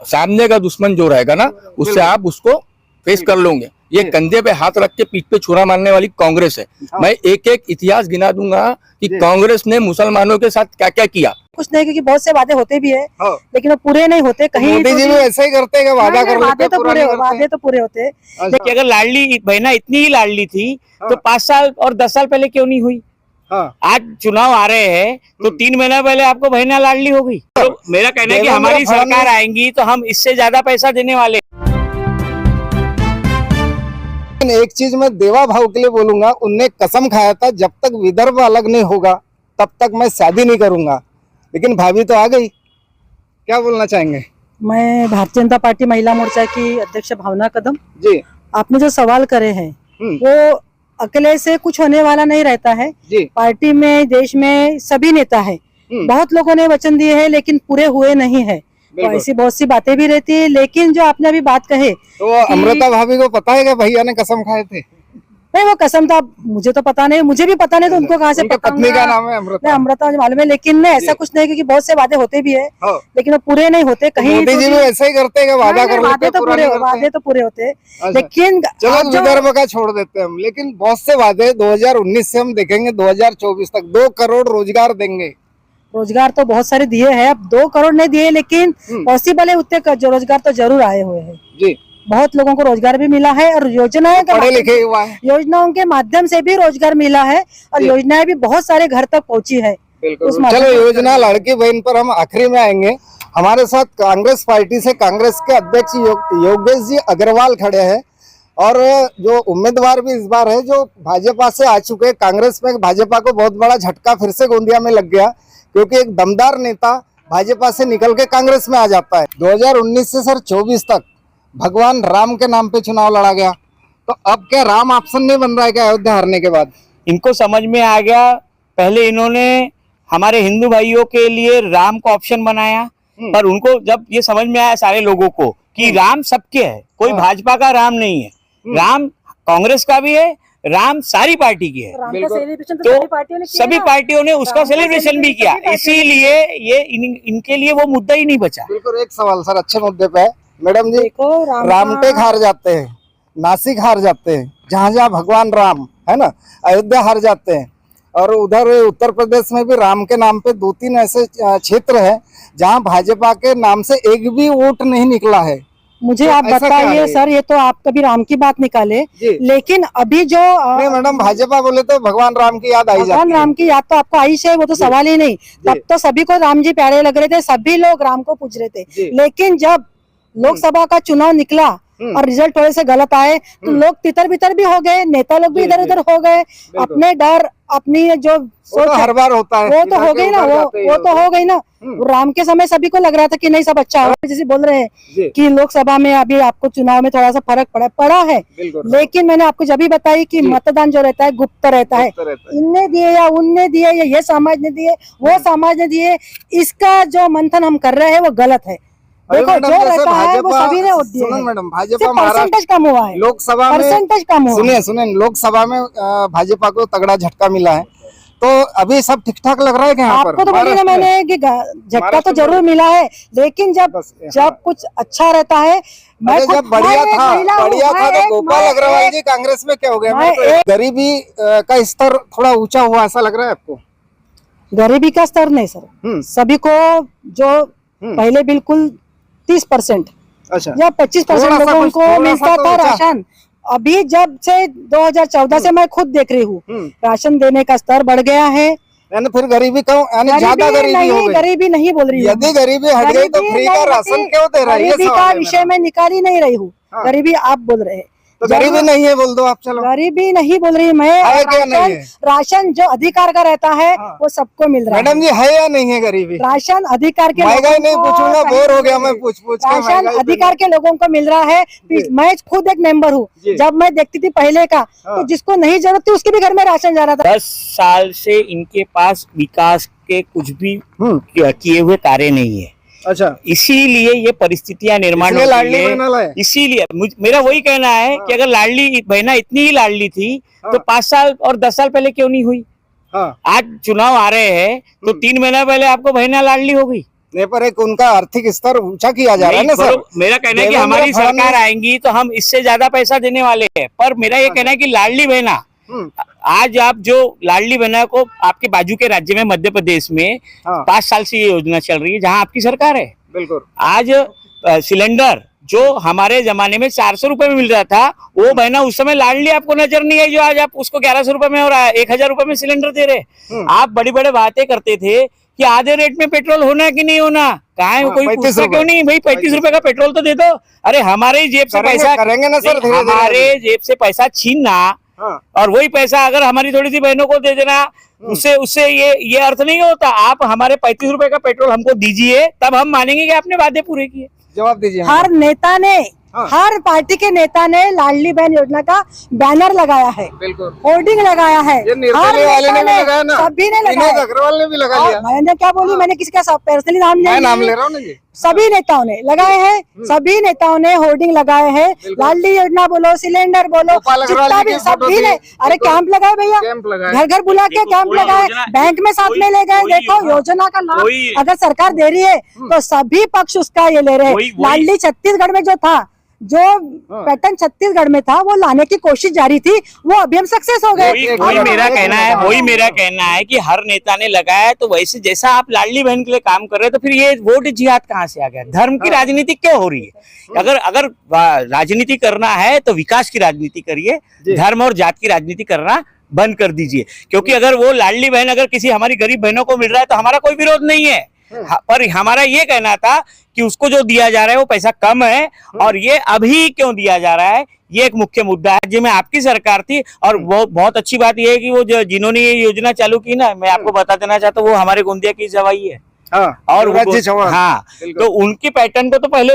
सामने का दुश्मन जो रहेगा ना, उससे आप उसको फेस कर लोगे। ये कंधे पे हाथ रख के पीठ पे छुरा मारने वाली कांग्रेस है। मैं एक एक इतिहास गिना दूंगा कि कांग्रेस ने मुसलमानों के साथ क्या क्या किया। कुछ नहीं, क्योंकि बहुत से वादे होते भी है लेकिन वो पूरे नहीं होते। कहीं मोदी जी भी ऐसा ही करते हैं, वादा कर लेते हैं, वादे तो पूरे होते। लेकिन अगर लाडली बहना इतनी ही लाडली थी तो 5 साल और 10 साल पहले क्यों नहीं हुई? आज चुनाव आ रहे हैं तो 3 महीना पहले आपको बहना लाडली हो गई। तो मेरा कहना है कि हमारी सरकार आएंगी तो हम इससे ज्यादा पैसा देने वाले। एक चीज मैं देवा भाव के लिए बोलूंगा, उनने कसम खाया था जब तक विदर्भ अलग नहीं होगा तब तक मैं शादी नहीं करूंगा, लेकिन भाभी तो आ गई। क्या बोलना चाहेंगे? मैं भारतीय जनता पार्टी महिला मोर्चा की अध्यक्ष भावना कदम जी। आपने जो सवाल करे हैं वो अकेले से कुछ होने वाला नहीं रहता है जी। पार्टी में, देश में सभी नेता है। बहुत लोगों ने वचन दिए हैं लेकिन पूरे हुए नहीं है। तो ऐसी बहुत सी बातें भी रहती है। लेकिन जो आपने अभी बात कहे तो अमृता भाभी को पता है कि भैया ने कसम खाए थे? नहीं, वो कसम था, मुझे तो पता नहीं, मुझे भी पता नहीं, तो उनको कहाँ से पता? पत्नी का नाम है अमृता। अमृता मुझे मालूम है, लेकिन ऐसा कुछ नहीं, क्योंकि बहुत से वादे होते भी है लेकिन वो पूरे नहीं होते। कहीं मोदी जी भी ऐसा ही करते हैं, वादा कर लेते हैं, वादे तो पूरे होते। लेकिन चलो विदर्भ का छोड़ देते हैं हम, लेकिन बहुत से वादे 2019 से हम देखेंगे 2024 तक 2 करोड़ रोजगार देंगे। रोजगार तो बहुत सारे दिए हैं, अब 2 करोड़ नहीं दिए लेकिन पॉसिबल है उतने जो रोजगार तो जरूर आए हुए हैं जी। बहुत लोगों को रोजगार भी मिला है और योजनाएं पढ़े लिखे हुआ है, योजनाओं के माध्यम से भी रोजगार मिला है और योजनाएं भी बहुत सारे घर तक पहुंची है। चलो योजना लड़की बहन पर हम आखिरी में आएंगे। हमारे साथ कांग्रेस पार्टी से कांग्रेस के अध्यक्ष योगेश जी अग्रवाल खड़े हैं और जो उम्मीदवार भी इस बार है जो भाजपा से आ चुके हैं। कांग्रेस में भाजपा को बहुत बड़ा झटका फिर से गोंदिया में लग गया, क्योंकि एक दमदार नेता भाजपा से निकल के कांग्रेस में आ जाता है। 2019 से सर 24 तक भगवान राम के नाम पे चुनाव लड़ा गया, तो अब क्या राम ऑप्शन नहीं बन रहा है क्या अयोध्या हारने के बाद? इनको समझ में आ गया। पहले इन्होंने हमारे हिंदू भाइयों के लिए राम को ऑप्शन बनाया, पर उनको जब ये समझ में आया सारे लोगों को कि राम सबके है, कोई भाजपा का राम नहीं है, राम कांग्रेस का भी है, राम सारी पार्टी की है। तो सभी पार्टियों ने उसका सेलिब्रेशन भी किया, इसीलिए ये इनके लिए वो मुद्दा ही नहीं बचा। बिल्कुल। एक सवाल सर अच्छे मुद्दे पे है मैडम जी, रामटेक हार जाते हैं, नासिक हार जाते हैं, जहाँ जहाँ भगवान राम है ना, अयोध्या हार जाते हैं, और उधर उत्तर प्रदेश में भी राम के नाम पे 2-3 ऐसे क्षेत्र है जहाँ भाजपा के नाम से एक भी वोट नहीं निकला है। मुझे आप बताइए सर, ये तो आप कभी राम की बात निकाले, लेकिन अभी जो नहीं मैडम, भाजपा बोले तो भगवान राम की याद आई जाती है। भगवान राम की याद तो आपको आई है, वो तो सवाल ही नहीं। तब तो सभी को राम जी प्यारे लग रहे थे, सभी लोग राम को पूज रहे थे, लेकिन जब लोकसभा का चुनाव निकला और रिजल्ट थोड़े से गलत आए तो लोग तितर बितर भी हो गए, नेता लोग भी इधर उधर हो गए। अपने डर, अपनी जो सोच हर बार होता है, वो तो हो गई ना, वो तो हो गई ना। राम के समय सभी को लग रहा था कि नहीं सब अच्छा हो, जैसे बोल रहे हैं कि लोकसभा में अभी आपको चुनाव में थोड़ा सा फर्क पड़ा है, लेकिन मैंने आपको जब भी बताई कि मतदान जो रहता है गुप्त रहता है। इनने दिए या उनने दिए या ये समाज ने दिए वो समाज ने दिए, इसका जो मंथन हम कर रहे हैं वो गलत है। देखो जो रहता है वो सभी ने वोट दिए हैं। मैडम भाजपा परसेंटेज कम हुआ है, लोकसभा में परसेंटेज कम हुआ। सुनिए लोकसभा में भाजपा को तगड़ा झटका मिला है, तो अभी सब ठीक ठाक लग रहा है क्या? आपको तो बोली ना मैंने कि झटका तो जरूर मिला है, लेकिन जब कुछ अच्छा रहता है। जब बढ़िया था तो गोपाल अग्रवाल जी कांग्रेस में क्या हो गया? गरीबी का स्तर थोड़ा ऊंचा हुआ ऐसा लग रहा है आपको? गरीबी का स्तर नहीं सर, सभी को जो पहले बिल्कुल 30% या 25% लोगों को मिलता था राशन, अभी जब से 2014 से मैं खुद देख रही हूँ राशन देने का स्तर बढ़ गया है। यानी फिर गरीबी कम, यानी ज्यादा गरीबी हो गई? गरीबी नहीं बोल रही हूँ, यदि गरीबी हट गई तो फ्री का राशन क्यों दे रही है? गरीबी का विषय मैं निकाल ही नहीं रही हूँ, गरीबी आप बोल रहे हैं। तो गरीबी नहीं है बोल दो आप। चलो गरीबी नहीं बोल रही मैं, राशन जो अधिकार का रहता है वो सबको मिल रहा है। मैडम जी है या नहीं है गरीबी? राशन अधिकार के महंगाई नहीं पूछूंगा, बोर हो गया मैं पूछ राशन अधिकार के लोगों को मिल रहा है। मैं खुद एक मेंबर हूँ, जब मैं देखती थी पहले का तो जिसको नहीं जरूरत थी उसके भी घर में राशन जा रहा था। 10 साल से इनके पास विकास के कुछ भी किए हुए कार्य नहीं है। अच्छा, इसीलिए ये परिस्थितियां निर्माण होती है। इसीलिए मेरा वही कहना है कि अगर लाडली बहना इतनी ही लाडली थी तो 5 साल और 10 साल पहले क्यों नहीं हुई? आज चुनाव आ रहे हैं तो 3 महीना पहले आपको बहना लाडली हो गई। नहीं, पर एक उनका आर्थिक स्तर ऊंचा किया जा रहा है ना नहीं, सर। मेरा कहना है कि देवेंद्र हमारी फडणवीस- सरकार आएंगी तो हम इससे ज्यादा पैसा देने वाले हैं, पर मेरा ये कहना है कि लाडली बहना, आज आप जो लाडली बहना को आपके बाजू के राज्य में मध्य प्रदेश में हाँ। 5 साल से ये योजना चल रही है, जहां आपकी सरकार है। बिल्कुल। आज सिलेंडर जो हमारे जमाने में 400 रुपए में मिल रहा था, वो बहना उस समय लाडली आपको नजर नहीं आई, जो आज आप उसको 1100 रुपए में हो रहा है, 1000 रुपए में सिलेंडर दे रहे। आप बड़ी बड़ी बातें करते थे कि आधे रेट में पेट्रोल होना है कि नहीं होना, कहाँ है, कोई 35 पूछता क्यों नहीं भाई 35 रुपए का पेट्रोल तो दे दो। अरे हमारे ही जेब से पैसा करेंगे ना सर, नहीं, धीरे-धीरे। हमारे जेब से पैसा छीनना हाँ। और वही पैसा अगर हमारी थोड़ी सी बहनों को दे देना, उससे उससे ये अर्थ नहीं होता। आप हमारे 35 रुपए का पेट्रोल हमको दीजिए, तब हम मानेंगे कि आपने वादे पूरे किए। जवाब दीजिए। हर नेता ने, हाँ। हर पार्टी के नेता ने लाडली बहन योजना का बैनर लगाया है, बिल्कुल। होर्डिंग लगाया है। ये निर्दलीय वाले ने भी लगाया ना, सभी ने विनोद लगाया। अग्रवाल ने भी लगा और लिया। मैंने क्या बोली, मैंने किसी का पर्सनली नाम मैं नहीं नाम लिया। ले रहा हूँ ना जी। सभी नेताओं ने लगाए हैं, सभी नेताओं ने होर्डिंग लगाए हैं। लाडली योजना बोलो, सिलेंडर बोलो, गोपाल अग्रवाल जितना जी भी की फोटो सभी थी। ने, अरे बिल्कुल। कैंप लगाए भैया, कैंप लगाए। घर घर बुला के देखो, कैंप कोई लगाए, योजना- बैंक में साथ कोई- में ले गए। कोई देखो योजना का लाभ कोई- अगर सरकार दे रही है तो सभी पक्ष उसका ये ले रहे हैं। वही- लाडली छत्तीसगढ़ में जो था, जो पैटर्न छत्तीसगढ़ में था, वो लाने की कोशिश जारी थी, वो अभी हम सक्सेस हो गए। वही मेरा कहना है, वही मेरा कहना है कि हर नेता ने लगाया, तो वैसे जैसा आप लाडली बहन के लिए काम कर रहे हैं, तो फिर ये वोट जिहाद कहाँ से आ गया? धर्म की राजनीति क्यों हो रही है? अगर राजनीति करना है तो विकास की राजनीति करिए, धर्म और जात की राजनीति करना बंद कर दीजिए। क्योंकि अगर वो लाडली बहन अगर किसी हमारी गरीब बहनों को मिल रहा है तो हमारा कोई विरोध नहीं है, पर हमारा ये कहना था कि उसको जो दिया जा रहा है वो पैसा कम है, और ये अभी क्यों दिया जा रहा है, ये एक मुख्य मुद्दा है। जिसमें आपकी सरकार थी, और वो बहुत अच्छी बात ये है कि वो जिन्होंने ये योजना चालू की ना, मैं आपको बता देना चाहता हूँ, वो हमारे गोंदिया की जवाई है। हाँ। और राज्य चौहान। हाँ, बिल्कुल। तो उनकी पैटर्न को तो पहले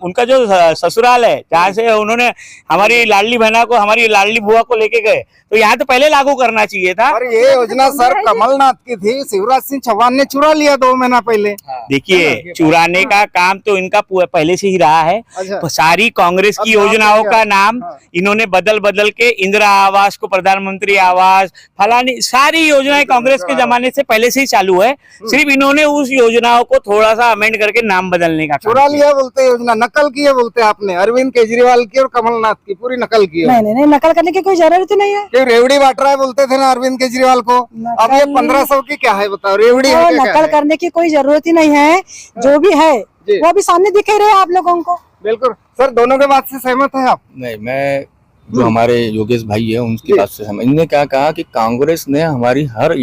उनका जो ससुराल है, जहाँ से उन्होंने हमारी लाडली बहना को, हमारी लाडली बुआ को लेके गए, तो यहाँ तो पहले लागू करना चाहिए था। और ये योजना सर कमलनाथ की थी, शिवराज सिंह चौहान ने चुरा लिया 2 महीना पहले। देखिए, चुराने का काम तो इनका पहले से ही रहा है। अच्छा। सारी कांग्रेस की अब नाम योजनाओं क्या? का नाम इन्होंने बदल बदल के इंदिरा आवास को प्रधानमंत्री आवास, फलानी सारी योजनाएं कांग्रेस के जमाने से पहले से ही चालू है। सिर्फ इन्होंने उस योजनाओं को थोड़ा सा अमेंड करके नाम बदलने का काम चुरा किया। लिया बोलते योजना, नकल की है बोलते आपने। अरविंद केजरीवाल की और कमलनाथ की पूरी नकल की है। नहीं नहीं, नकल करने की कोई जरूरत ही नहीं है। क्यों रेवड़ी बांट रहा है बोलते थे ना अरविंद केजरीवाल को, अब ये 1500 की क्या है बताओ, रेवड़ी है तो क्या? क्या नकल है? करने की कोई जरूरत ही नहीं है, जो भी है जी। वो अभी सामने दिख ही रहे हैं आप लोगों को। बिल्कुल सर, दोनों के बात से सहमत है आप? नहीं, मैं जो हमारे योगेश भाई है उनकी बात से समझ, इन्होंने क्या कहा कि कांग्रेस ने हमारी हर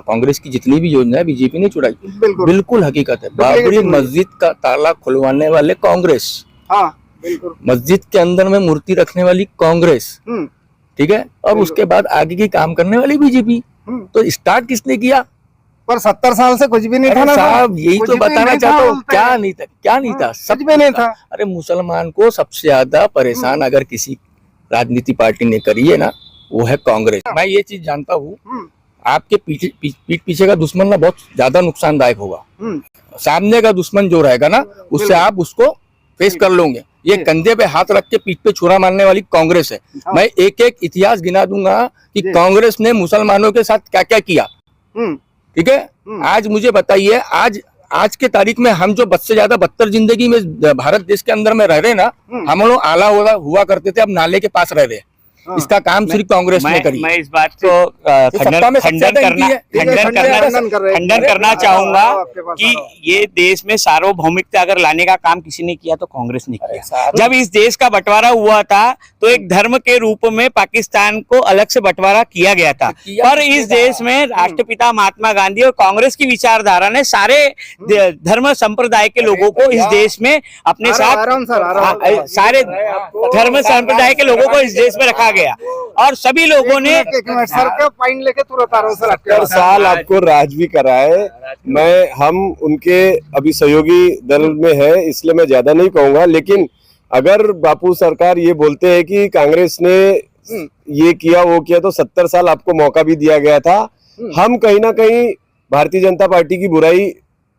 कांग्रेस की जितनी भी योजना है बीजेपी ने चुराई। बिल्कुल। बिल्कुल हकीकत है। बाबरी मस्जिद का ताला खुलवाने वाले कांग्रेस, हाँ बिल्कुल। मस्जिद के अंदर में मूर्ति रखने वाली कांग्रेस, ठीक है, और उसके बाद आगे की काम करने वाली बीजेपी। तो स्टार्ट किसने किया? पर 70 साल से कुछ भी नहीं था अरे ना साहब, यही कुछ तो भी बताना नहीं था चाहता हूँ। बोलते क्या हैं। नहीं था, क्या नहीं था, कुछ भी नहीं था। अरे मुसलमान को सबसे ज्यादा परेशान अगर किसी राजनीति पार्टी ने करी है ना, वो है कांग्रेस। मैं ये चीज जानता हूँ, आपके पीठ पीछे का दुश्मन ना बहुत ज्यादा नुकसानदायक होगा। सामने का दुश्मन जो रहेगा ना, उससे आप उसको फेस कर लोगे। ये कंधे पे हाथ रख के पीठ पे छुरा मारने वाली कांग्रेस है। मैं एक एक इतिहास गिना दूंगा कि कांग्रेस ने मुसलमानों के साथ क्या क्या किया। ठीक है, आज मुझे बताइए, आज के तारीख में हम जो बद से ज्यादा बदतर जिंदगी में भारत देश के अंदर में रह रहे हैं ना, हम लोग आला हुआ करते थे, अब नाले के पास रह रहे हैं। इसका काम सिर्फ कांग्रेस ने करी। मैं इस बात को सत्ता में सबसे ज्यादा इनकी है। खंडन करना चाहूंगा कि ये देश में सार्वभौमिकता अगर लाने का काम किसी ने किया तो कांग्रेस ने किया। जब इस देश का बंटवारा हुआ था तो एक धर्म के रूप में पाकिस्तान को अलग से बंटवारा किया गया था, पर इस देश में राष्ट्रपिता महात्मा गांधी और कांग्रेस की विचारधारा ने सारे धर्म संप्रदाय के लोगों को इस देश में अपने साथ, सारे धर्म संप्रदाय के लोगों को इस देश में रखा गया, और सभी लोगों ने सर का पॉइंट लेके तुरंत आ रहा हूं सर। 70 साल आपको राज भी कराए। हम उनके अभी सहयोगी दल में है, इसलिए मैं ज्यादा नहीं कहूंगा, लेकिन अगर बापू सरकार ये बोलते हैं कि कांग्रेस ने ये किया वो किया, तो 70 साल आपको मौका भी दिया गया था। हम कहीं ना कहीं भारतीय जनता पार्टी की बुराई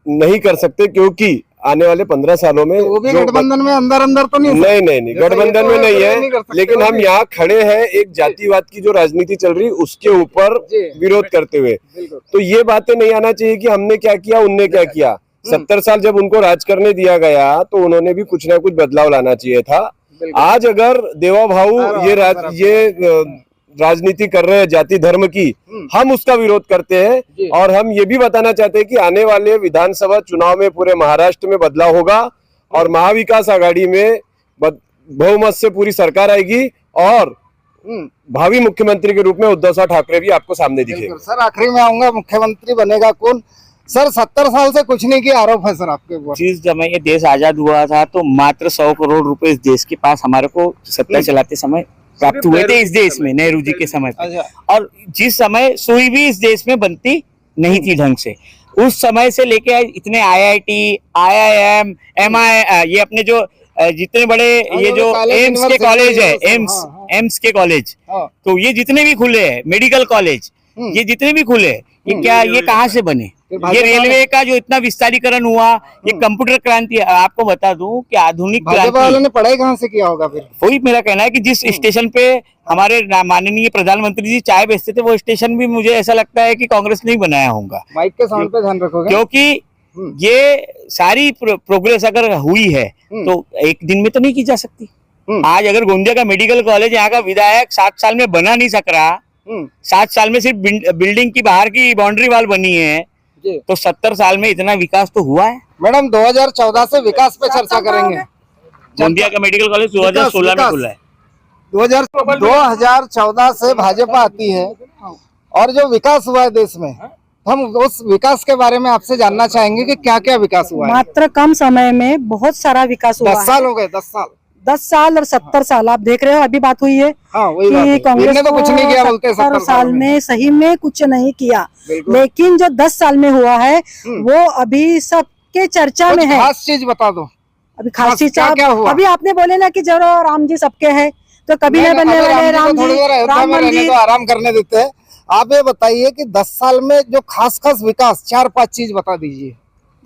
नहीं कर सकते, क्योंकि आने वाले 15 सालों में वो भी जो गठबंधन में अंदर अंदर तो नहीं नहीं जैसे गठबंधन ये में तो नहीं नहीं है, कर सकते लेकिन वो हम भी। यहाँ खड़े हैं एक जातिवाद की जो राजनीति चल रही उसके ऊपर जी। विरोध करते हुए। बिल्कुल। तो ये बातें नहीं आना चाहिए कि हमने क्या किया उनने क्या किया। 70 साल जब उनको राज करने दिया गया तो उन्होंने भी कुछ ना कुछ बदलाव लाना चाहिए था। आज अगर देवा भाऊ ये राजनीति कर रहे हैं जाति धर्म की, हम उसका विरोध करते हैं और हम ये भी बताना चाहते हैं कि आने वाले विधानसभा चुनाव में पूरे महाराष्ट्र में बदलाव होगा और महाविकास आघाड़ी में बहुमत से पूरी सरकार आएगी और भावी मुख्यमंत्री के रूप में उद्धव साहब ठाकरे भी आपको सामने दिखेंगे। सर आखिरी में आऊंगा, मुख्यमंत्री बनेगा कौन? सर 70 साल से कुछ नहीं किया, आरोप है सर आपके ऊपर। जिस समय ये देश आजाद हुआ था तो मात्र 100 करोड़ रुपए इस देश के पास हमारे को सत्ता चलाते समय प्राप्त हुए थे इस देश में, नेहरू जी के समय पे। और जिस समय सुई भी इस देश में बनती नहीं थी ढंग से, उस समय से लेके इतने IIT, IIM, MI, ये अपने जो जितने बड़े ये जो एम्स के कॉलेज है, एम्स के कॉलेज, तो ये जितने भी खुले हैं, मेडिकल कॉलेज, ये जितने भी खुले, ये क्या ये कहाँ से बने? ये रेलवे का जो इतना विस्तारीकरण हुआ, ये कंप्यूटर क्रांति, आपको बता दूं कि आधुनिक भाजपा वालों क्रांति, ने पढ़ाई कहाँ से किया होगा फिर? वही मेरा कहना है कि जिस स्टेशन पे हमारे माननीय प्रधानमंत्री जी चाय बेचते थे, वो स्टेशन भी मुझे ऐसा लगता है कि कांग्रेस ने ही बनाया होगा। माइक के साउंड पे ध्यान रखोगे? क्योंकि ये सारी प्रोग्रेस अगर हुई है तो एक दिन में तो नहीं की जा सकती। आज अगर गोंदिया का मेडिकल कॉलेज यहाँ का विधायक 7 साल में बना नहीं सक रहा, 7 साल में सिर्फ बिल्डिंग की बाहर की बाउंड्री वॉल बनी है, तो 70 साल में इतना विकास तो हुआ है। मैडम 2014 से विकास पे चर्चा करेंगे। गोंदिया का मेडिकल कॉलेज 2016 में खुला है। 2014 से भाजपा आती है और जो विकास हुआ है देश में, हम उस विकास के बारे में आपसे जानना चाहेंगे कि क्या क्या विकास हुआ है। मात्र कम समय में बहुत सारा विकास हुआ 10 साल हो गए, 10 साल। 10 साल और 70 साल आप देख रहे हो। अभी बात हुई है हाँ, वही बात है। कि कांग्रेस इनने तो कुछ नहीं किया बोलते 70 साल में सही में कुछ नहीं किया, बिल्कुल। लेकिन जो 10 साल में हुआ है वो अभी सबके चर्चा में है। खास चीज बता दो। अभी खास चीज क्या हुआ? अभी आपने बोले ना कि जरूर राम जी सबके हैं, तो कभी नहीं बनने वाले राम जी, राम मंदिर। तो आराम करने देते हैं। आप ये बताइए कि 10 साल में जो खास विकास 4-5 चीज बता दीजिए।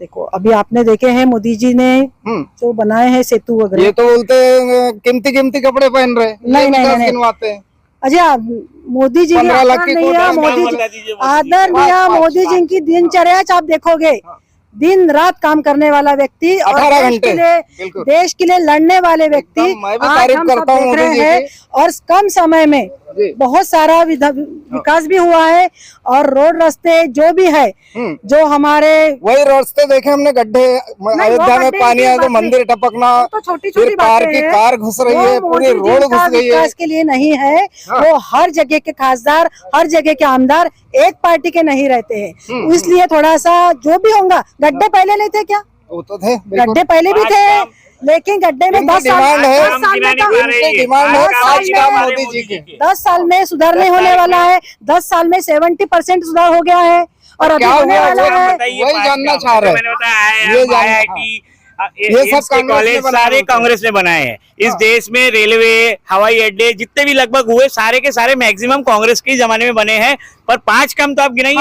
देखो अभी आपने देखे हैं मोदी जी ने जो बनाए हैं सेतु वगैरह, ये तो बोलते हैं कीमती कपड़े पहन रहे, नहीं। गिनवाते हैं। अच्छा मोदी जी की 15 लाख की आदरणीय मोदी जी की दिनचर्या आप देखोगे, दिन रात काम करने वाला व्यक्ति और 18 घंटे बिल्कुल। देश के लिए लड़ने वाले व्यक्ति मैं भी आज तारीफ हम करता सब हूँ देख रहे मोदी जी हैं। की। और कम समय में बहुत सारा विकास भी हुआ है और रोड रास्ते जो भी है, जो हमारे वही रास्ते देखे हमने, गड्ढे, अयोध्या में पानी आया तो मंदिर टपकना, तो छोटी फिर छोटी कार घुस रही है, पूरी रोड घुस गई है। विकास के लिए नहीं है, वो हर जगह के खासदार, हर जगह के आमदार एक पार्टी के नहीं रहते हैं, इसलिए थोड़ा सा जो भी होगा। गड्ढे पहले नहीं थे क्या? वो तो थे, गड्ढे पहले भी थे, लेकिन गड्ढे में 10 साल डिमांड है, 10 साल में डिमांड है 5 काम मोदी जी के। 10 साल में सुधार नहीं होने वाला है। 10 साल में 70% सुधार हो गया है और अभी क्या होने हुआ वाला वो है। वही जानना चाह रहे हैं। ये सब कॉलेज सारे कांग्रेस ने बनाए हैं इस देश में। रेलवे, हवाई अड्डे जितने भी लगभग हुए सारे के सारे मैक्सिमम कांग्रेस के जमाने में बने हैं, पर 5 काम तो आप गिनाइए।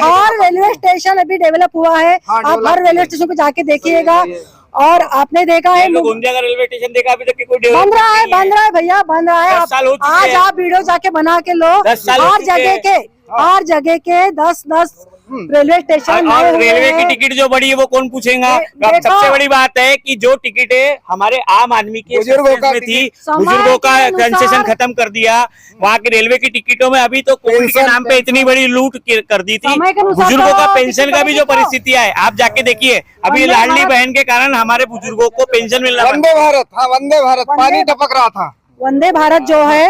और रेलवे स्टेशन अभी डेवलप हुआ है, आप हर रेलवे स्टेशन पे जाके देखिएगा। और आपने देखा है गोंदिया का रेलवे स्टेशन देखा अभी तक कि कोई बन रहा है भैया, बन रहा है। 10 साल हो चुके आज हैं। आप वीडियो जाके बना के लो, हर जगह के 10 रेलवे स्टेशन। और रेलवे की टिकट जो बड़ी है वो कौन पूछेगा? अब सबसे बड़ी बात है कि जो टिकट है हमारे आम आदमी के बुजुर्गों का में थी, बुजुर्गों का कंसेशन खत्म कर दिया। वहाँ की रेलवे की टिकटों में अभी तो कोविड के नाम पे इतनी बड़ी लूट कर दी थी। बुजुर्गों का पेंशन का भी जो परिस्थिति है आप जाके देखिए, अभी लाडली बहन के कारण हमारे बुजुर्गों को पेंशन मिल रहा है। वंदे भारत, हाँ वंदे भारत, पानी टपक रहा था। वंदे भारत जो है,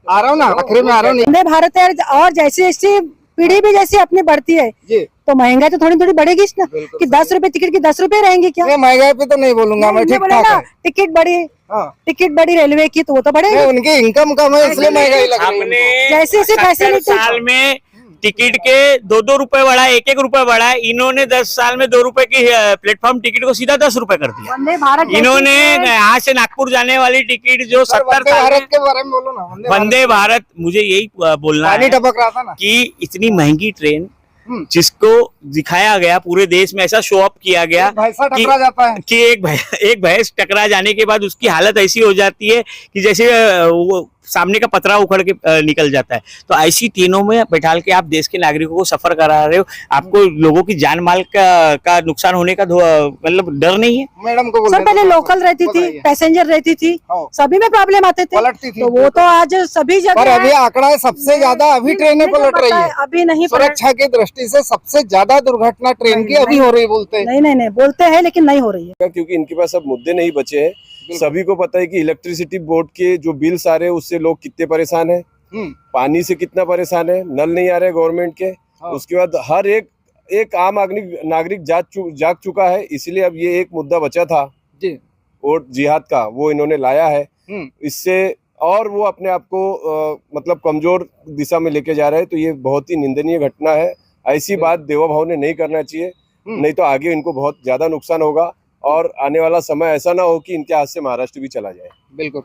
आ रहा हूँ ना, आखिर में आ रहा हूँ। वंदे भारत है। और जैसे जैसे पीढ़ी भी जैसे अपनी बढ़ती है तो महंगाई तो थोड़ी बढ़ेगी ना, कि 10 रुपए टिकट की 10 रुपए रहेंगे क्या? महंगाई पे तो नहीं बोलूंगा मैं, ठीक ठाक है। टिकट बढ़ी रेलवे की तो वो तो बढ़ेगी। उनकी इनकम कम है इसलिए महंगाई लग रही है। जैसे जैसे फैसिलिटी साल में टिकट के 2-2 रुपए बढ़ा, 1-1 रुपए बढ़ा। इन्होंने 10 साल में 2 रुपए की प्लेटफॉर्म टिकट को सीधा 10 रुपए कर दिया। वंदे भारत इन्होंने यहाँ से नागपुर जाने वाली टिकट जो 70 साल भारत के बारे में बोलो ना। वंदे भारत, मुझे यही बोलना पानी है टपक रहा था ना कि इतनी महंगी ट्रेन जिसको दिखाया गया पूरे देश में, ऐसा शो अप किया गया भैंसा टकरा जाता है कि एक भैंस टकरा जाने के बाद उसकी हालत ऐसी हो जाती है कि जैसे वो सामने का पतरा उखड़ के निकल जाता है। तो ऐसी तीनों में बैठाल के आप देश के नागरिकों को सफर करा रहे हो, आपको लोगों की जान माल का नुकसान होने का मतलब डर नहीं है? मैडम को सर पहले लोकल रहती थी, पैसेंजर रहती थी, सभी में प्रॉब्लम आते थे, पलटती थी तो वो तो आज सभी जगह पर अभी आंकड़ा है सबसे ज्यादा अभी ट्रेनें पलट रही है। अभी नहीं सुरक्षा की दृष्टि से सबसे ज्यादा दुर्घटना ट्रेन की अभी हो रही बोलते हैं। नहीं बोलते हैं लेकिन नहीं हो रही है। क्योंकि इनके पास अब मुद्दे नहीं बचे हैं। सभी को पता है कि इलेक्ट्रिसिटी बोर्ड के जो बिल्स आ रहे हैं उससे लोग कितने परेशान हैं, पानी से कितना परेशान है, नल नहीं आ रहे गवर्नमेंट के। उसके बाद हर एक आम नागरिक जाग चुका है। इसलिए अब ये एक मुद्दा बचा था जी वोट जिहाद का, वो इन्होंने लाया है। इससे और वो अपने आप को मतलब कमजोर दिशा में लेके जा रहे हैं। तो ये बहुत ही निंदनीय घटना है। ऐसी बात देवा भाव ने नहीं करना चाहिए, नहीं तो आगे इनको बहुत ज्यादा नुकसान होगा और आने वाला समय ऐसा ना हो कि इनके हाथ से महाराष्ट्र भी चला जाए। बिल्कुल,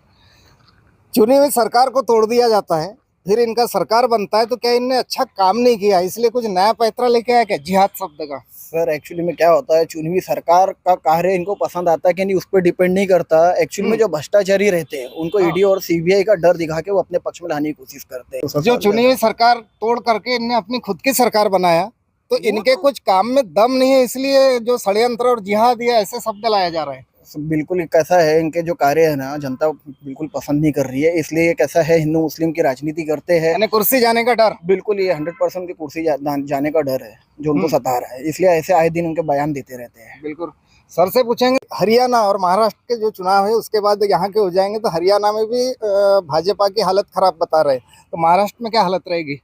चुनी हुई सरकार को तोड़ दिया जाता है, फिर इनका सरकार बनता है तो क्या इनने अच्छा काम नहीं किया, इसलिए कुछ नया पैतरा लेके आया क्या जिहाद शब्द का? सर एक्चुअली में क्या होता है, चुनी हुई सरकार का कार्य इनको पसंद आता है कि नहीं उस पर डिपेंड नहीं करता। एक्चुअली में जो भ्रष्टाचारी रहते हैं उनको ईडी और सीबीआई का डर दिखा के वो अपने पक्ष में लाने की कोशिश करते हैं। जो चुनी हुई सरकार तोड़ करके इनने अपनी खुद की सरकार बनाया तो इनके कुछ काम में दम नहीं है, इसलिए जो षड्यंत्र और जिहाद ये ऐसे शब्द लाया जा रहा है। बिल्कुल कैसा है, इनके जो कार्य है ना जनता बिल्कुल पसंद नहीं कर रही है, इसलिए ये कैसा है हिंदू मुस्लिम की राजनीति करते हैं। यानी कुर्सी जाने का डर, बिल्कुल ये 100% की कुर्सी जाने का डर है जो उनको सता रहा है, इसलिए ऐसे आए दिन उनके बयान देते रहते हैं। बिल्कुल सर से पूछेंगे, हरियाणा और महाराष्ट्र के जो चुनाव है उसके बाद यहाँ के हो जाएंगे तो हरियाणा में भी भाजपा की हालत खराब बता रहे, तो महाराष्ट्र में क्या हालत रहेगी?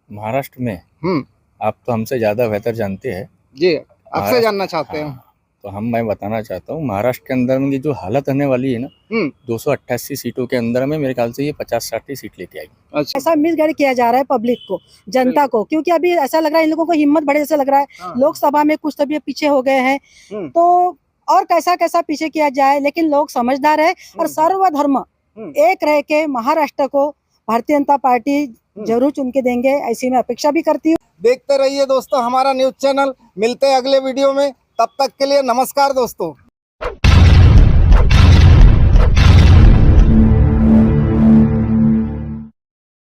महाराष्ट्र में आप तो हमसे ज्यादा बेहतर जानते हैं जी, आपसे जानना चाहते हैं। तो मैं बताना चाहता हूँ महाराष्ट्र के अंदर में जो हालत होने वाली है ना, 288 सीटों के अंदर में मेरे ख्याल से ये 50-60 सीट लेके आएगी। अच्छा, ऐसा मिसगाइड किया जा रहा है पब्लिक को, जनता को, क्योंकि अभी ऐसा लग रहा है इन लोगों को हिम्मत बढ़े जैसा लग रहा है। लोकसभा में कुछ तभी पीछे हो गए हैं, तो और कैसा पीछे किया जाए, लेकिन लोग समझदार है और सर्वधर्म एक रह के महाराष्ट्र को भारतीय जनता पार्टी जरूर चुन के देंगे, ऐसी मैं अपेक्षा भी करती हूँ। देखते रहिए दोस्तों हमारा न्यूज चैनल, मिलते हैं अगले वीडियो में, तब तक के लिए नमस्कार दोस्तों।